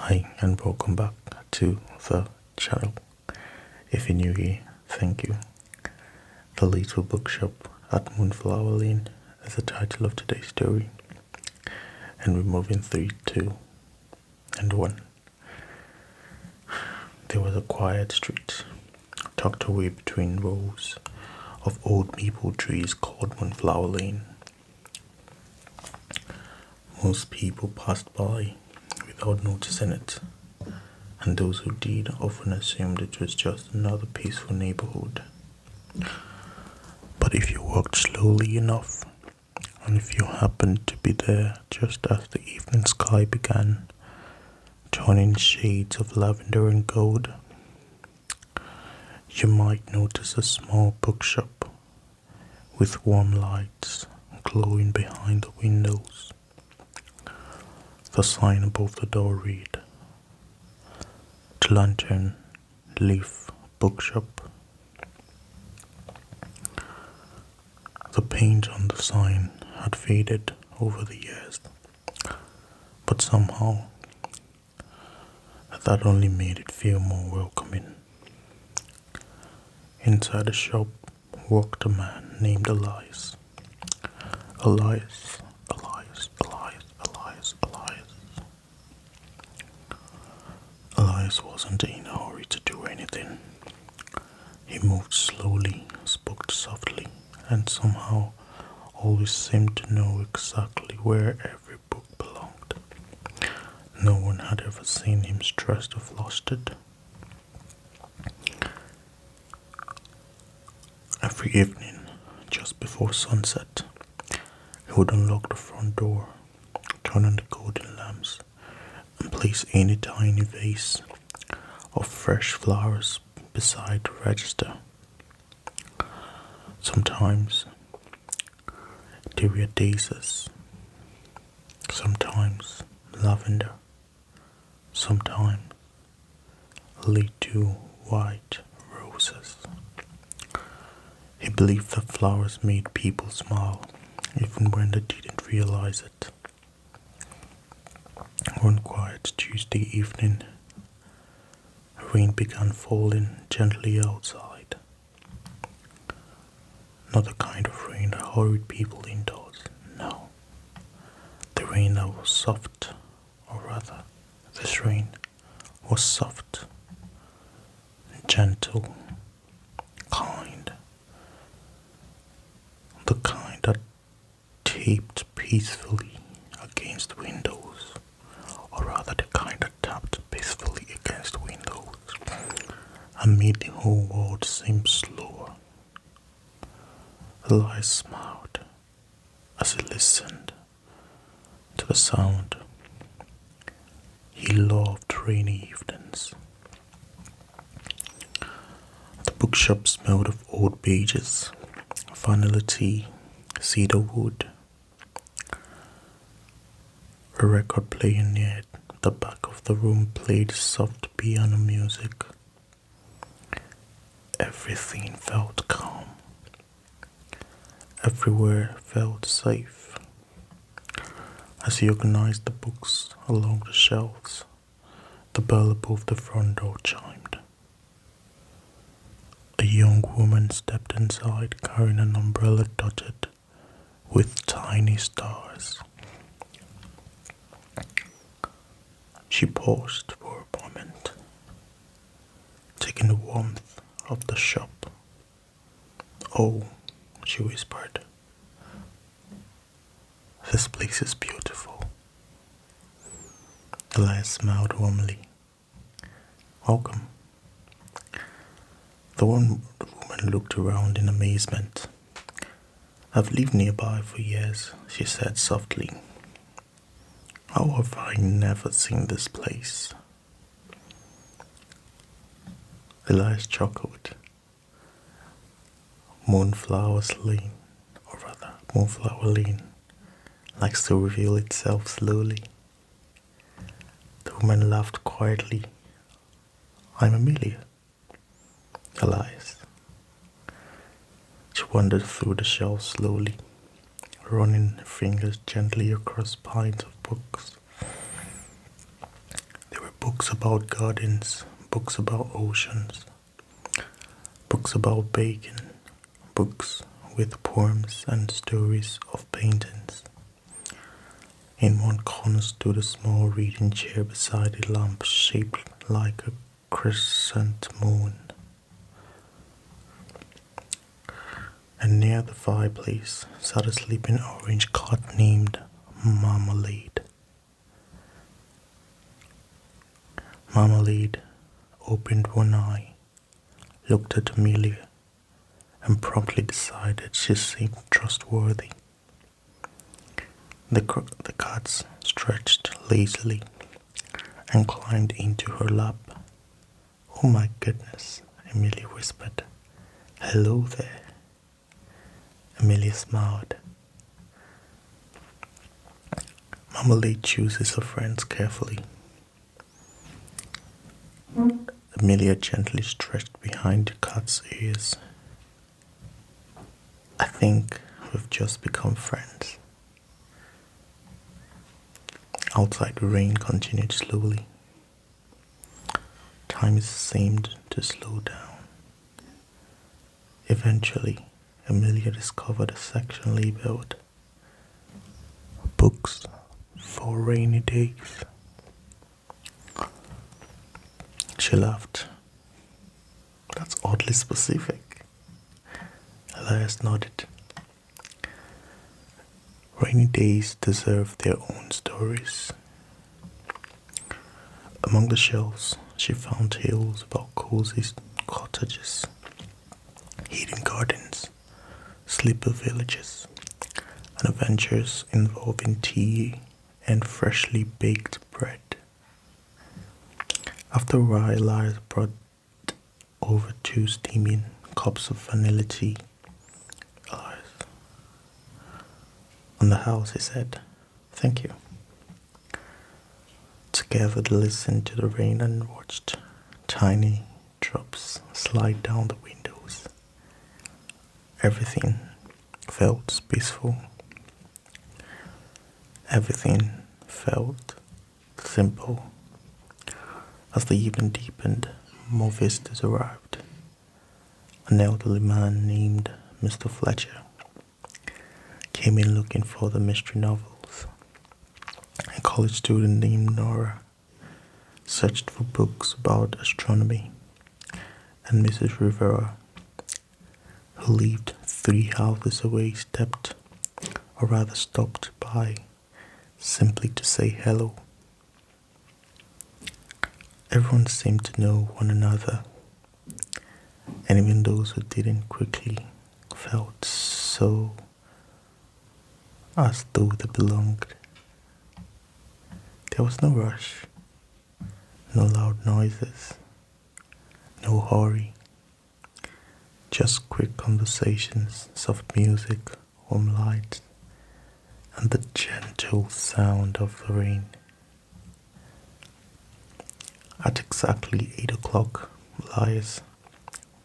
Hi and welcome back to the channel. If you're new here, thank you. The Little Bookshop at Moonflower Lane is the title of today's story, and we're moving 3, 2, and 1. There was a quiet street, tucked away between rows of old maple trees called Moonflower Lane. Most people passed by without noticing it, and those who did often assumed it was just another peaceful neighborhood. But if you walked slowly enough, and if you happened to be there just as the evening sky began turning shades of lavender and gold, you might notice a small bookshop with warm lights glowing behind the windows. The sign above the door read, "The Lantern Leaf Bookshop." The paint on the sign had faded over the years, but somehow that only made it feel more welcoming. Inside the shop walked a man named Elias. Elias, Elias, Elias, Elias, Elias. Elias wasn't in a hurry to do anything. He moved slowly, spoke softly, and somehow always seemed to know exactly where every book belonged. No one had ever seen him stressed or flustered. Every evening, just before sunset, he would unlock the front door, turn on the golden lamps, and place any tiny vase of fresh flowers beside the register. Sometimes they were daisies, sometimes lavender, sometimes little white roses. He believed that flowers made people smile, even when they didn't realize it. One quiet Tuesday evening, rain began falling gently outside. Not the kind of rain that hurried people indoors, no. The rain that was soft, or rather, this rain was soft, gentle, kind. The kind that tapped peacefully against windows, or rather the kind that tapped peacefully against windows and made the whole world seem slower. Elias smiled as he listened to the sound. He loved rainy evenings. The bookshop smelled of old pages, vanilla tea, cedar wood. A record player near the back of the room played soft piano music. Everything felt calm. Everywhere felt safe. As he organized the books along the shelves, the bell above the front door chimed. A young woman stepped inside carrying an umbrella dotted with tiny stars. She paused for a moment, taking the warmth of the shop. "Oh," she whispered, "this place is beautiful." Elias smiled warmly. "Welcome." The woman looked around in amazement. "I've lived nearby for years," she said softly. "How have I never seen this place?" Elias chuckled. Moonflower Lane likes to reveal itself slowly. The woman laughed quietly. "I'm Amelia." "Elias." She wandered through the shelves slowly, running her fingers gently across piles of books. There were Books about gardens, books about oceans, books about bacon, books with poems and stories of paintings. In one corner stood a small reading chair beside a lamp shaped like a crescent moon. And near the fireplace sat a sleeping orange cat named Marmalade. Marmalade opened one eye, looked at Amelia, and promptly decided she seemed trustworthy. The cat stretched lazily and climbed into her lap. "Oh my goodness," Amelia whispered. "Hello there." Amelia smiled. Marmalade chooses her friends carefully. Amelia gently stretched behind the cat's ears. "I think we've just become friends." Outside, the rain continued slowly. Time seemed to slow down. Eventually, Amelia discovered a section labeled "Books for Rainy Days." She laughed. "That's oddly specific." Elias nodded. Rainy days deserve their own stories. Among the shelves, she found tales about cozy cottages, hidden gardens, sleepy villages, and adventures involving tea and freshly baked bread. After a while, Elias brought over 2 steaming cups of vanilla tea. Elias. "On the house," he said. "Thank you." Together they listened to the rain and watched tiny drops slide down the windows. Everything felt peaceful. Everything felt simple. As the evening deepened, more visitors arrived. An elderly man named Mr. Fletcher came in looking for the mystery novels. A college student named Nora searched for books about astronomy, and Mrs. Rivera, who lived 3 houses away, stopped by simply to say hello. Everyone seemed to know one another, and even those who didn't quickly felt so as though they belonged. There was no rush, no loud noises, no hurry, just quick conversations, soft music, warm lights, and the gentle sound of the rain. At exactly 8 o'clock, Elias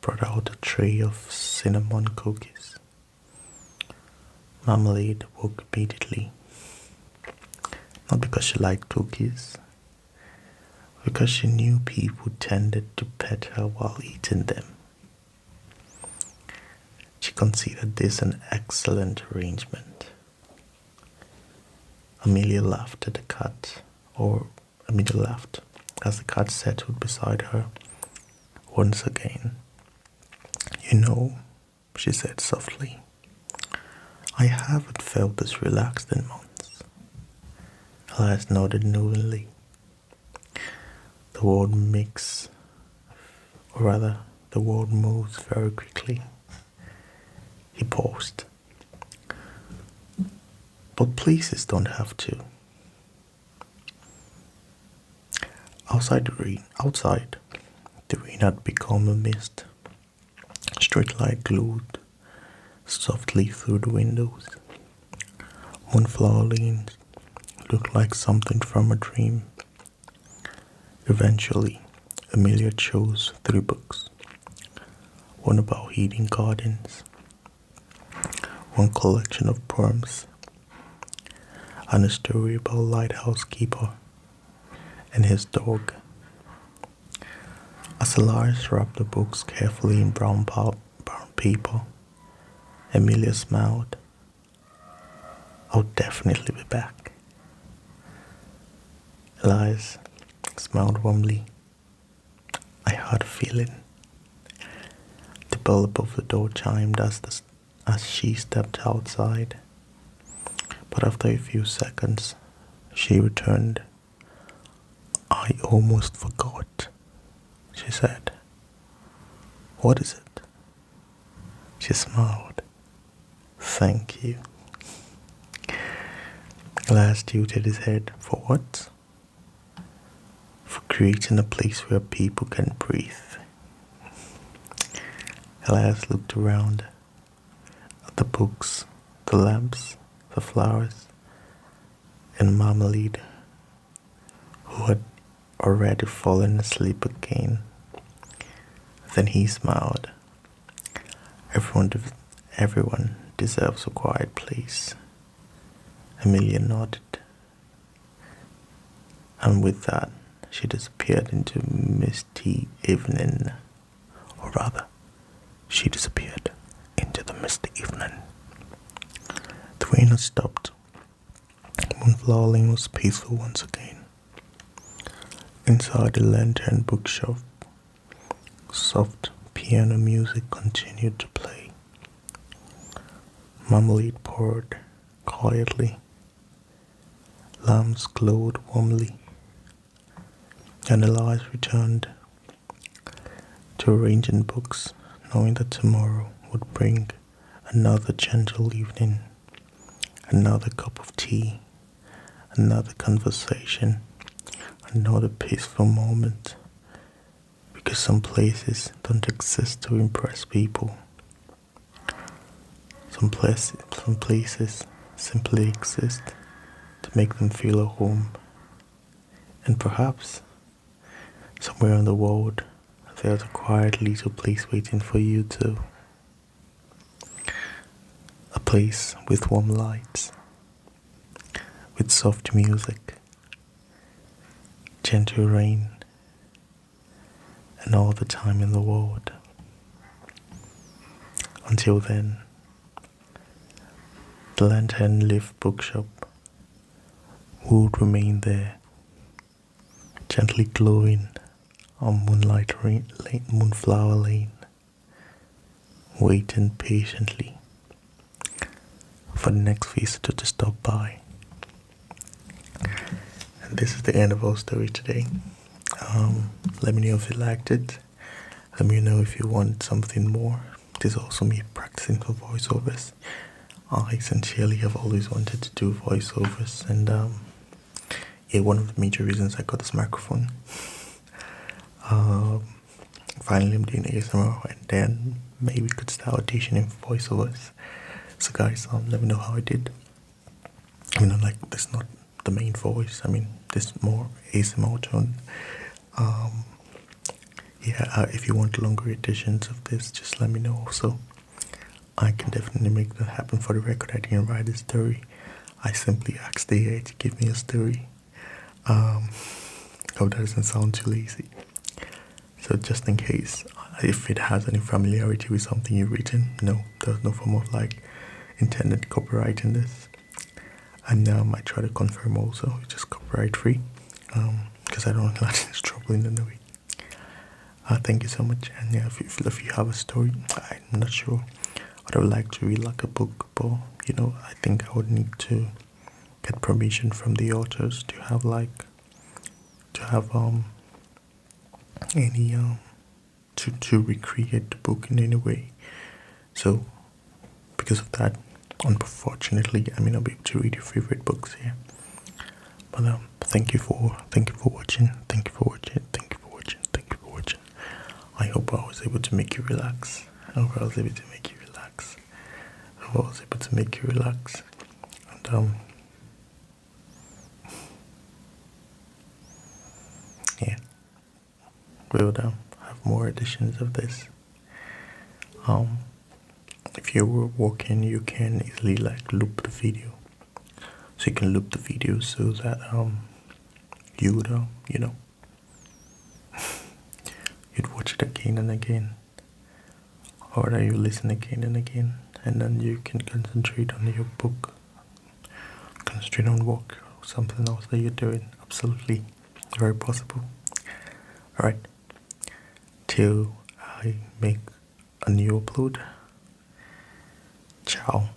brought out a tray of cinnamon cookies. Marmalade woke immediately, not because she liked cookies, because she knew people tended to pet her while eating them. She considered this an excellent arrangement. Amelia laughed as the cat settled beside her once again. "You know," she said softly, "I haven't felt this relaxed in months." Elias nodded knowingly. The world moves very quickly. He paused. "But places don't have to." Outside, the rain had become a mist. Street light glowed softly through the windows. Moonflower lanes looked like something from a dream. Eventually, Amelia chose 3 books. One about hidden gardens, one collection of poems, and a story about a lighthouse keeper and his dog As Elias wrapped the books carefully in brown paper, Amelia smiled. "I'll definitely be back." Elias smiled warmly. "I had a feeling." The bell above the door chimed as she stepped outside, but after a few seconds, she returned. "I almost forgot," she said. "What is it?" She smiled. "Thank you." Elias tilted his head. "For what?" "For creating a place where people can breathe." Elias looked around at the books, the lamps, the flowers, and Marmalade, who had already fallen asleep again. Then he smiled. Everyone deserves a quiet place." Amelia nodded, and with that, she disappeared into misty evening. Or rather, she disappeared into the misty evening. The rain had stopped. Moonflower Lane was peaceful once again. Inside the lantern bookshop, soft piano music continued to play. Marmalade poured quietly. Lamps glowed warmly. And Elias returned to arranging books, knowing that tomorrow would bring another gentle evening, another cup of tea, another conversation, another peaceful moment. Because some places don't exist to impress people. Some places simply exist to make them feel at home. And perhaps somewhere in the world there's a quiet little place waiting for you too. A place with warm lights, with soft music, gentle rain, and all the time in the world. Until then, the lantern leaf bookshop would remain there, gently glowing on Moonflower Lane, waiting patiently for the next visitor to stop by. And this is the end of our story today. Let me know if you liked it. Let me know if you want something more. This is also me practicing for voiceovers. I sincerely have always wanted to do voiceovers, and one of the major reasons I got this microphone. Finally, I'm doing ASMR, and then maybe we could start auditioning for voiceovers. So, guys, let me know how I did. This is not the main voice. This more ASMR tone. If you want longer editions of this, just let me know also. I can definitely make that happen. For the record, I didn't write a story. I simply asked the AI to give me a story. Hope that doesn't sound too lazy. So just in case, if it has any familiarity with something you've written, no, there's no form of intended copyright in this. And I try to confirm also, it's just copyright free, because I don't want to get into trouble in the way. Thank you so much. And if you have a story, I'm not sure. I would like to read a book, but I think I would need to get permission from the authors to have any to recreate the book in any way. So because of that, unfortunately, I may not be able to read your favorite books here. But thank you for watching. Thank you for watching. I hope I was able to make you relax. And we'll have more editions of this. If you were walking, you can easily loop the video. So you can loop the video so that you would you'd watch watch it again and again, or that you listen again and again, and then you can concentrate on your book, concentrate on work, or something else that you're doing. Absolutely, very possible. Alright, till I make a new upload. Ciao.